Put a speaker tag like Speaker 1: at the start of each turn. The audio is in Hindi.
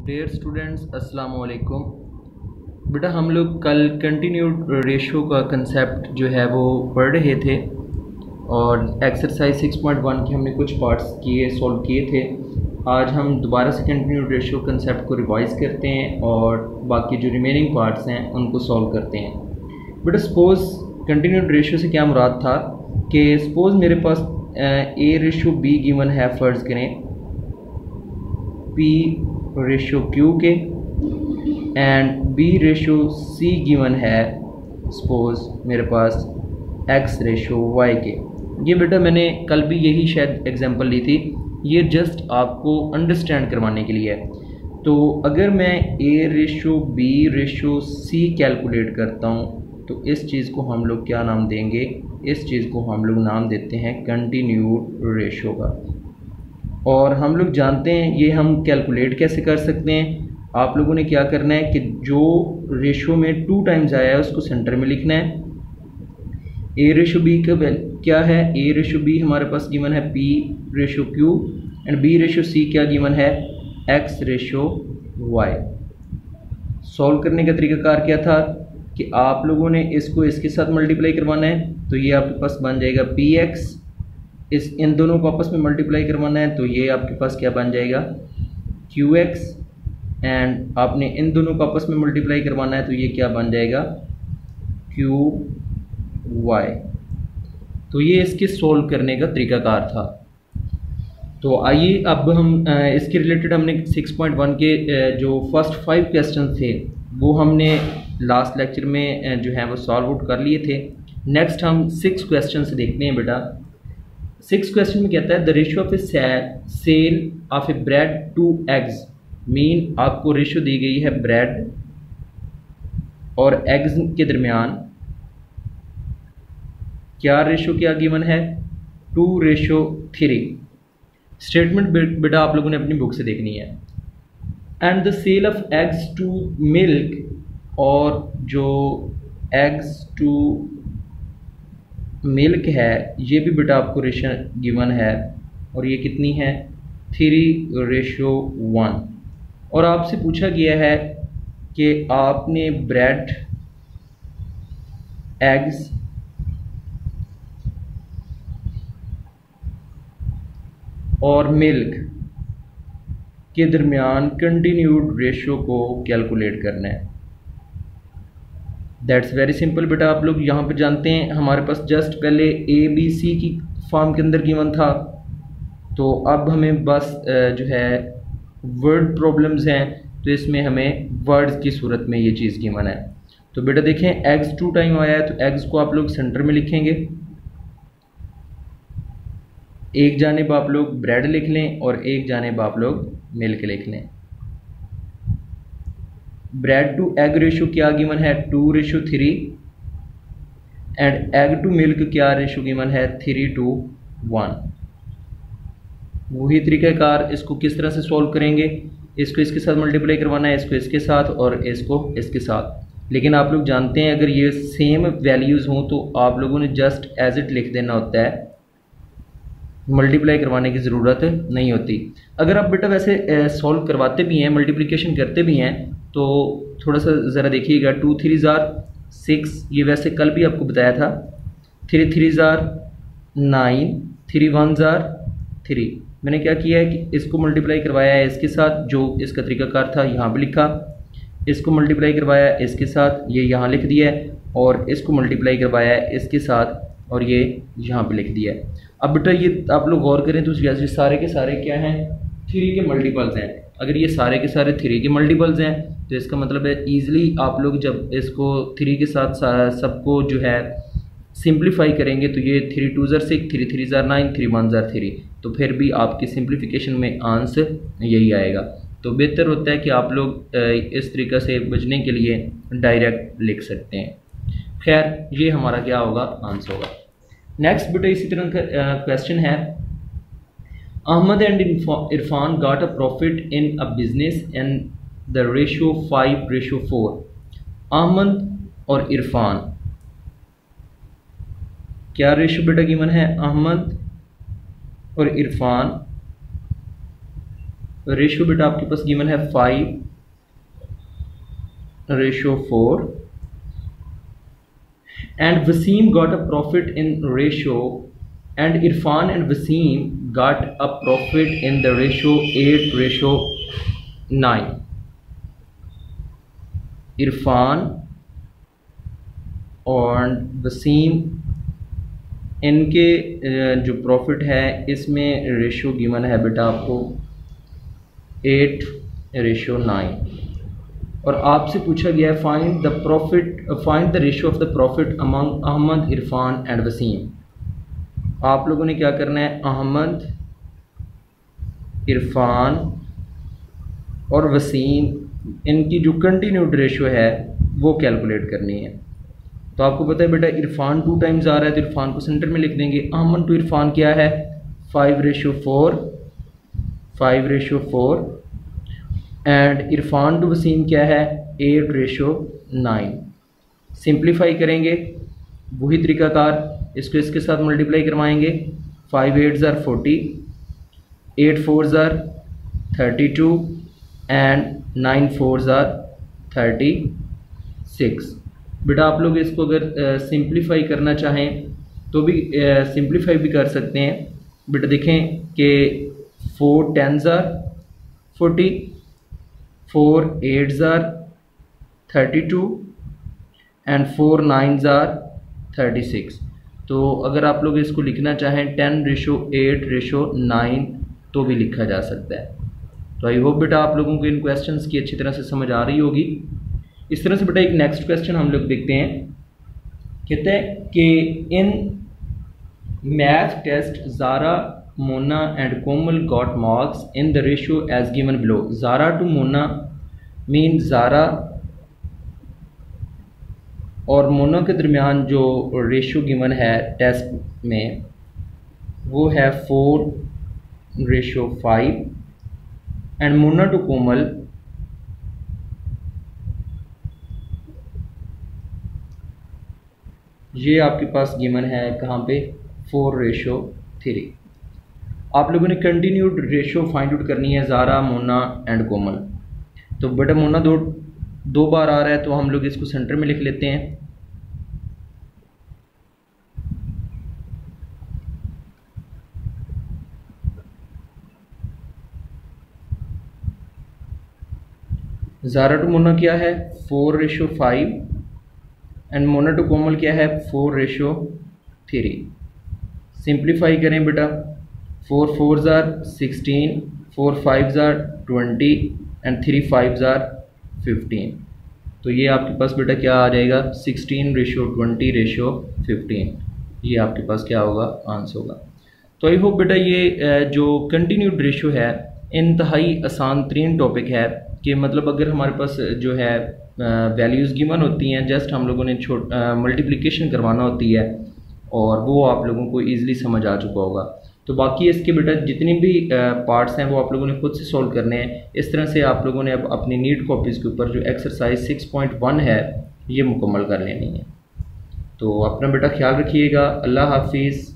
Speaker 1: डियर स्टूडेंट्स अस्सलाम वालेकुम। बेटा हम लोग कल कंटिन्यूड रेशो का कंसेप्ट जो है वो पढ़ रहे थे और एक्सरसाइज 6.1 के हमने कुछ पार्ट्स सॉल्व किए थे। आज हम दोबारा से कंटिन्यूड रेशो कंसेप्ट को रिवाइज़ करते हैं और बाकी जो रिमेनिंग पार्ट्स हैं उनको सॉल्व करते हैं। बेटा सपोज़ कंटिन्यूड रेशो से क्या मुराद था कि सपोज़ मेरे पास ए रेशो बी गिवन है, फ़र्ज़ करें पी रेशो क्यू के and B ratio C given है सपोज मेरे पास एक्स रेशो वाई के। ये बेटा मैंने कल भी यही शायद एग्जांपल ली थी, ये जस्ट आपको अंडरस्टैंड करवाने के लिए है। तो अगर मैं ए रेशो बी रेशो सी कैलकुलेट करता हूँ तो इस चीज़ को हम लोग क्या नाम देंगे? इस चीज़ को हम लोग नाम देते हैं कंटिन्यूड रेशो का। और हम लोग जानते हैं ये हम कैलकुलेट कैसे कर सकते हैं। आप लोगों ने क्या करना है कि जो रेशो में 2 टाइम्स आया है उसको सेंटर में लिखना है। ए रेशो बी का क्या है? ए रेशो बी हमारे पास गिवन है P ratio Q and B ratio C क्या गिवन है? X ratio Y. सॉल्व करने का तरीकाकार क्या था कि आप लोगों ने इसको इसके साथ मल्टीप्लाई करवाना है, तो ये आपके पास बन जाएगा पी एक्स। इन दोनों को आपस में मल्टीप्लाई करवाना है तो ये आपके पास क्या बन जाएगा? Q x. एंड आपने इन दोनों को आपस में मल्टीप्लाई करवाना है तो ये क्या बन जाएगा? Q Y. तो ये इसके सोल्व करने का तरीकाकार था। तो आइए अब हम इसके रिलेटेड हमने 6.1 के जो फर्स्ट 5 क्वेश्चन थे वो हमने लास्ट लेक्चर में जो है वो सॉल्व आउट कर लिए थे। नेक्स्ट हम 6 क्वेश्चन देखते हैं बेटा। 6 क्वेश्चन में कहता है the ratio of a sale of a bread to eggs. Mean आपको रेशियो दी गई है ब्रेड और एग्स के दरमियान। क्या रेशियो क्या गिवन है? 2:3। स्टेटमेंट बेटा आप लोगों ने अपनी बुक से देखनी है। And the sale of eggs to milk, और जो एग्स टू मिल्क है ये भी बेटा आपको रेशियो गिवन है और ये कितनी है? 3:1। और आपसे पूछा गया है कि आपने ब्रेड एग्स और मिल्क के दरमियान कंटिन्यूड रेशियो को कैलकुलेट करना है। दैट्स वेरी सिंपल बेटा। आप लोग यहाँ पर जानते हैं हमारे पास जस्ट पहले ए बी सी की फॉर्म के अंदर गिवन था, तो अब हमें बस जो है वर्ड प्रॉब्लम्स हैं तो इसमें हमें वर्ड्स की सूरत में ये चीज़ गिवन है। तो बेटा देखें एग्स 2 टाइम आया है तो एग्स को आप लोग सेंटर में लिखेंगे। एक जानिब आप लोग ब्रेड लिख लें और एक जानिब आप लोग मिल्क लिख लें। ब्रेड टू एग रेशो क्या गिवन है? 2:3 एंड एग टू मिल्क क्या रेशो गिवन है? 3:1। वही तरीक़ाकार इसको किस तरह से सॉल्व करेंगे? इसको इसके साथ मल्टीप्लाई करवाना है, इसको इसके साथ और इसको इसके साथ। लेकिन आप लोग जानते हैं अगर ये सेम वैल्यूज़ हों तो आप लोगों ने जस्ट एज इट लिख देना होता है, मल्टीप्लाई करवाने की ज़रूरत नहीं होती। अगर आप बेटा वैसे सॉल्व करवाते भी हैं, मल्टीप्लिकेशन करते भी हैं तो थोड़ा सा ज़रा देखिएगा। 2 3 6, ये वैसे कल भी आपको बताया था। 3 3 9, 3 1 3। मैंने क्या किया है कि इसको मल्टीप्लाई करवाया है इसके साथ, जो इसका तरीकाकार था यहाँ पे लिखा। इसको मल्टीप्लाई करवाया इसके साथ, ये यहाँ लिख दिया है, और इसको मल्टीप्लाई करवाया इसके साथ और ये यहाँ पे लिख दिया है। अब बेटा ये आप लोग गौर करें तो ये सारे के सारे क्या हैं? 3 के मल्टीपल्स हैं। अगर ये सारे के सारे 3 के मल्टीपल्स हैं तो इसका मतलब है ईज़िली आप लोग जब इसको 3 के साथ सबको जो है सिंप्लीफाई करेंगे तो ये 3 2 6, 3 3 9, 3 1 3, तो फिर भी आपकी सिंप्लीफिकेशन में आंसर यही आएगा। तो बेहतर होता है कि आप लोग इस तरीक़े से बचने के लिए डायरेक्ट लिख सकते हैं। खैर ये हमारा क्या होगा? आंसर होगा। नेक्स्ट बेटा इसी तरह का क्वेश्चन है Ahmed and Irfan got a profit in a business and the ratio 5:4। Ahmed और इरफान क्या रेशियो बेटा गिवन है? अहमद और इरफान रेशो बेटा आपके पास गिवन है 5:4 and Wasim got a profit in ratio and Irfan and Wasim got a profit in the ratio 8:9. Irfan और वसीम इनके जो प्रॉफिट है इसमें रेशो गिवन है बेटा आपको 8:9 और आपसे पूछा गया है find the ratio of the profit among Ahmed, Irfan and Waseem. आप लोगों ने क्या करना है, अहमद, इरफान और वसीम इनकी जो कंटिन्यूड रेशो है वो कैलकुलेट करनी है। तो आपको पता है बेटा इरफान 2 टाइम्स आ रहा है तो इरफान को सेंटर में लिख देंगे। अहमद टू इरफान क्या है 5:4 एंड इरफान टू वसीम क्या है 8:9। सिंप्लीफाई करेंगे वही तरीकाकार, इसको इसके साथ मल्टीप्लाई करवाएंगे। 5 8s are 40, 8 4s are 32 and 9 4s are 36। बेटा आप लोग इसको अगर सिंप्लीफाई करना चाहें तो भी सिंप्लीफाई भी कर सकते हैं। बेटा देखें कि 4 10s are 40, 4 8s are 32 and 4 9s are 36। तो अगर आप लोग इसको लिखना चाहें 10:8:9 तो भी लिखा जा सकता है। तो आई होप बेटा आप लोगों को इन क्वेश्चंस की अच्छी तरह से समझ आ रही होगी। इस तरह से बेटा एक नेक्स्ट क्वेश्चन हम लोग देखते हैं। कहते हैं कि in math test Zara, Mona and Komal got marks in the ratio as given below. Zara to Mona mean Zara और मोना के दरमियान जो रेशियो गिवन है टेस्ट में वो है 4:5 एंड मोना टू कोमल ये आपके पास गिवन है कहाँ पे 4:3। आप लोगों ने कंटिन्यूड रेशियो फाइंड आउट करनी है ज़ारा, मोना एंड कोमल। तो बेटा मोना दो बार आ रहा है तो हम लोग इसको सेंटर में लिख लेते हैं। ज़ारा टू मोना क्या है 4:5 एंड मोना टू कोमल क्या है 4:3। सिंप्लीफाई करें बेटा 4 4s are 16, 4 5s are 20 and 3 5s are 15। तो ये आपके पास बेटा क्या आ जाएगा 16:20:15। ये आपके पास क्या होगा आंसर होगा। तो आई होप बेटा ये जो कंटिन्यूड रेशियो है इंतहाई आसान तरीन टॉपिक है कि मतलब अगर हमारे पास जो है वैल्यूज़ गिवन होती हैं, जस्ट हम लोगों ने मल्टीप्लिकेशन करवाना होती है और वो आप लोगों को ईज़िली समझ आ चुका होगा। तो बाकी इसके बेटा जितने भी पार्ट्स हैं वो आप लोगों ने खुद से सॉल्व करने हैं। इस तरह से आप लोगों ने अब अपनी नीट कॉपीज़ के ऊपर जो एक्सरसाइज 6.1 है ये मुकम्मल कर लेनी है। तो अपना बेटा ख्याल रखिएगा। अल्लाह हाफिज़।